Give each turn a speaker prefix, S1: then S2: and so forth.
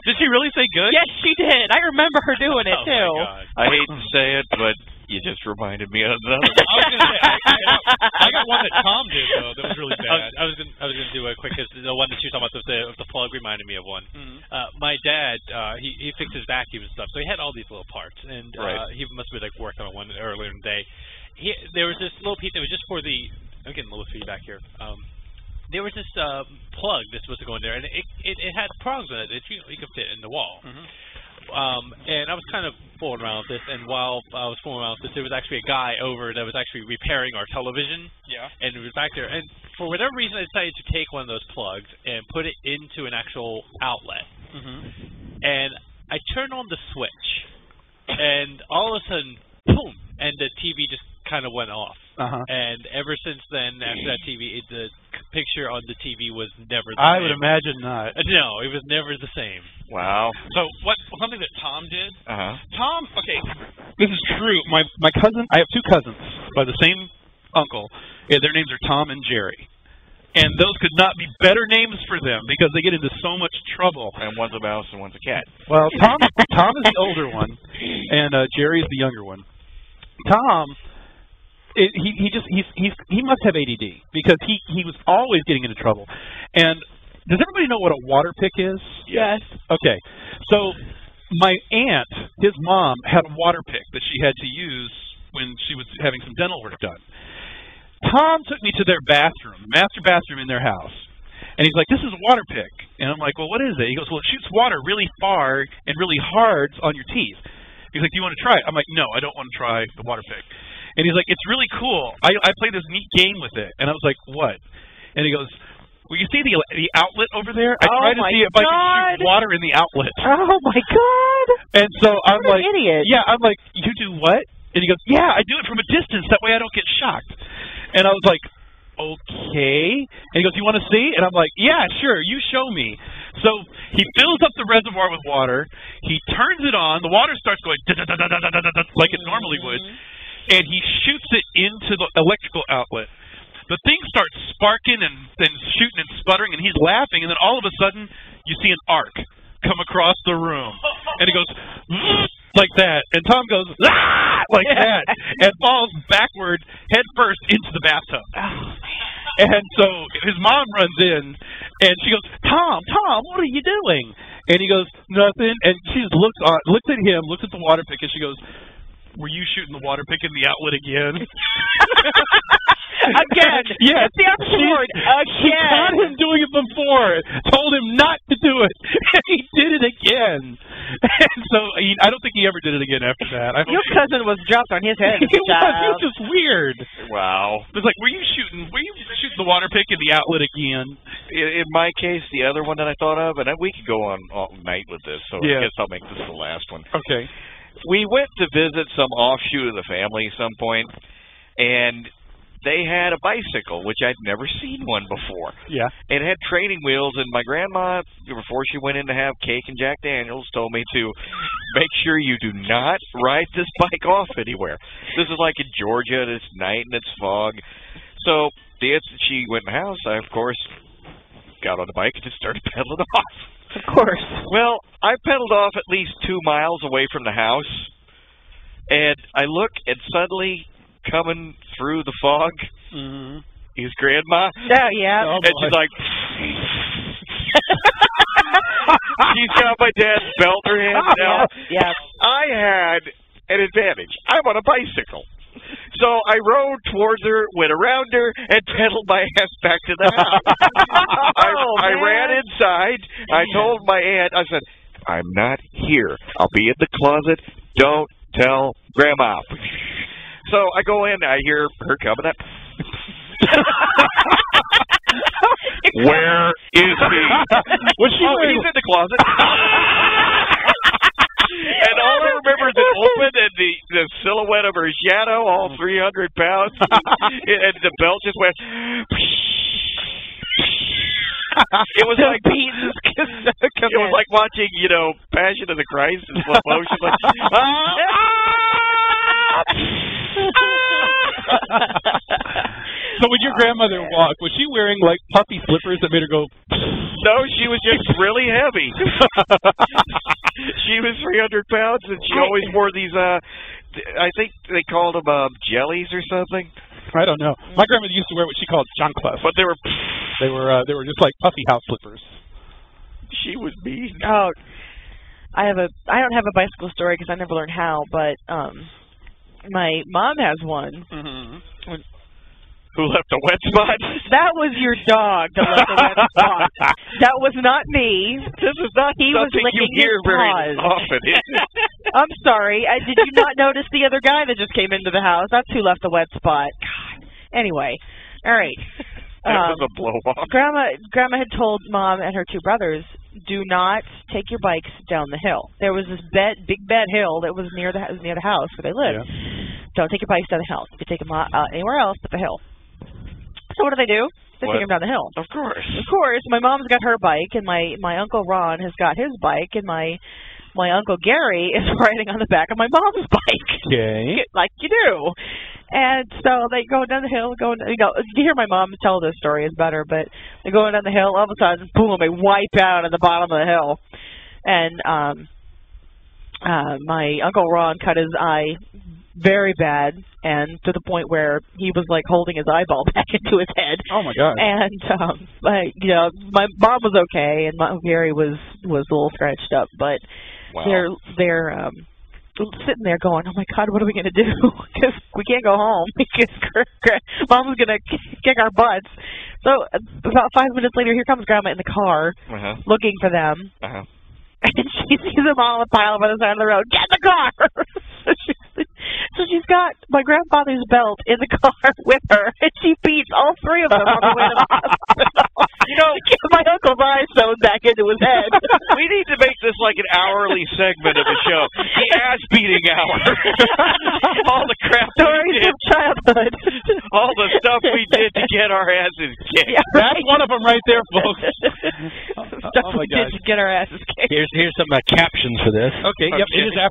S1: Did she really say good?
S2: Yes, she did. I remember her doing it, too.
S1: My God.
S3: I hate to say it, but you just reminded me of another.
S1: I was gonna say, I got one that Tom did though that was really bad.
S4: I was gonna do a quick. Cause the one that you were talking about, the plug, reminded me of one.
S1: Mm-hmm.
S4: My dad, he fixed his vacuum and stuff, so he had all these little parts, and he must have been like working on one earlier in the day. There was this little piece that was just for the. I'm getting a little feedback here. There was this plug that's supposed to go in there, and it had prongs in it that you could fit in the wall.
S1: Mm-hmm.
S4: And I was kind of fooling around with this, and while I was fooling around with this, there was actually a guy over that was actually repairing our television.
S1: Yeah.
S4: And it was back there, and for whatever reason, I decided to take one of those plugs and put it into an actual outlet.
S1: Mm-hmm.
S4: And I turned on the switch, and all of a sudden, boom, and the TV just kind of went off.
S5: Uh-huh.
S4: And ever since then, after that TV, the picture on the TV was never the
S5: I
S4: same.
S5: would imagine not.
S4: No, it was never the same.
S3: Wow.
S1: So something that Tom did?
S3: Uh-huh.
S1: Tom, okay, this is true. My cousin, I have two cousins by the same uncle. Yeah, their names are Tom and Jerry. And those could not be better names for them because they get into so much trouble.
S3: And one's a mouse and one's a cat.
S5: Well, Tom is the older one, and Jerry is the younger one. Tom, he must have ADD because he was always getting into trouble. And does everybody know what a water pick is?
S2: Yes.
S5: Okay. So my aunt, his mom, had a water pick that she had to use when she was having some dental work done. Tom took me to their bathroom, master bathroom in their house. And he's like, this is a water pick. And I'm like, well, what is it? He goes, well, it shoots water really far and really hard on your teeth. He's like, do you want to try it? I'm like, no, I don't want to try the water pick. And he's like, it's really cool. I play this neat game with it. And I was like, what? And he goes, well, you see the outlet over there? I tried to see if I could shoot water in the outlet.
S2: Oh, my God.
S5: And so I'm like,
S2: idiot.
S5: Yeah, I'm like, you do what? And he goes, yeah, I do it from a distance. That way I don't get shocked. And I was like, okay. And he goes, you want to see? And I'm like, yeah, sure, you show me. So he fills up the reservoir with water. He turns it on. The water starts going like it normally would. And he shoots it into the electrical outlet. The thing starts sparking and shooting and sputtering, and he's laughing. And then all of a sudden, you see an arc come across the room. And he goes, like that. And Tom goes, ah! Like that. And falls backward, head first, into the bathtub. And so his mom runs in, and she goes, Tom, what are you doing? And he goes, nothing. And she just looks at him, looks at the water pick, and she goes, were you shooting the water pick in the outlet again?
S2: Again.
S5: Yes.
S2: It's the opposite word.
S5: She caught him doing it before, told him not to do it, and he did it again. And so I don't think he ever did it again after that.
S2: Your cousin was dropped on his head.
S5: He was just weird.
S3: Wow.
S5: It was like, were you shooting the water pick in the outlet again?
S3: In my case, the other one that I thought of, and we could go on all night with this, so I guess I'll make this the last one.
S5: Okay.
S3: We went to visit some offshoot of the family at some point, and they had a bicycle, which I'd never seen one before.
S5: Yeah.
S3: It had training wheels, and my grandma, before she went in to have cake and Jack Daniels, told me to make sure you do not ride this bike off anywhere. This is like in Georgia, and it's night, and it's fog. So the instant she went in the house, I, of course, got on the bike and just started pedaling off.
S2: Of course.
S3: Well, I pedaled off at least 2 miles away from the house, and I look, and suddenly, coming through the fog, is Grandma.
S2: Oh, yeah.
S3: And she's like, she's got my dad's belt in her hand now.
S2: Yeah.
S3: I had an advantage. I'm on a bicycle. So I rode towards her, went around her, and pedaled my ass back to the house. I ran inside. I told my aunt, I said, I'm not here. I'll be in the closet. Don't tell Grandma. So I go in. I hear her coming up. Where is he? He's in the closet. And all I remember is it opened and the silhouette of her shadow, all 300 pounds, and the belt just went. It was like it was like watching, Passion of the Christ in slow motion. Like,
S5: So when your grandmother walked, was she wearing like puffy slippers that made her go?
S3: No, she was just really heavy. She was 300 pounds, and she always wore these. I think they called them jellies or something.
S5: I don't know. My grandmother used to wear what she called chanclas.
S3: But they were
S5: just like puffy house slippers.
S3: She was mean.
S2: Oh, I don't have a bicycle story because I never learned how, but my mom has one.
S5: Mm-hmm.
S3: Who left a wet spot?
S2: That was your dog that left a wet spot. That was not me.
S3: This is not
S2: He was
S3: something you
S2: licking
S3: hear
S2: his
S3: very
S2: paws.
S3: often. Is it?
S2: I'm sorry. Did you not notice the other guy that just came into the house? That's who left the wet spot. God. Anyway, all right.
S3: That was a blow-off.
S2: Grandma had told Mom and her two brothers, do not take your bikes down the hill. There was this big bed hill that was near the house where they lived. Yeah. Don't take your bikes down the hill. You take them anywhere else but the hill. So what do? They take them down the hill.
S3: Of course.
S2: Of course. My mom's got her bike, and my Uncle Ron has got his bike, and my Uncle Gary is riding on the back of my mom's bike.
S5: Okay.
S2: Like you do. And so they go down the hill, you hear my mom tell this story, it's better, but they go down the hill, all of a sudden, boom, they wipe out at the bottom of the hill. And my Uncle Ron cut his eye very bad, and to the point where he was like holding his eyeball back into his head.
S5: Oh my God!
S2: And my mom was okay, and my Gary was a little scratched up, but
S3: wow.
S2: they're sitting there going, oh my God, what are we gonna do? Because we can't go home because Mom's gonna kick our butts. So about 5 minutes later, here comes Grandma in the car, looking for them. And she sees them all in a pile by the side of the road. Get in the car! So she's got my grandfather's belt in the car with her, and she beats all three of them on the way to the hospital. My uncle's eyes sewn back into his head.
S3: We need to make this like an hourly segment of the show. The ass-beating hour. All the crap
S2: Stories
S3: we did.
S2: of childhood.
S3: All the stuff we did to get our asses kicked.
S2: Yeah, right.
S5: That's one of them right there, folks.
S2: Stuff we did to get our asses kicked.
S6: Here's some captions for this.
S5: Okay, yep, it is after.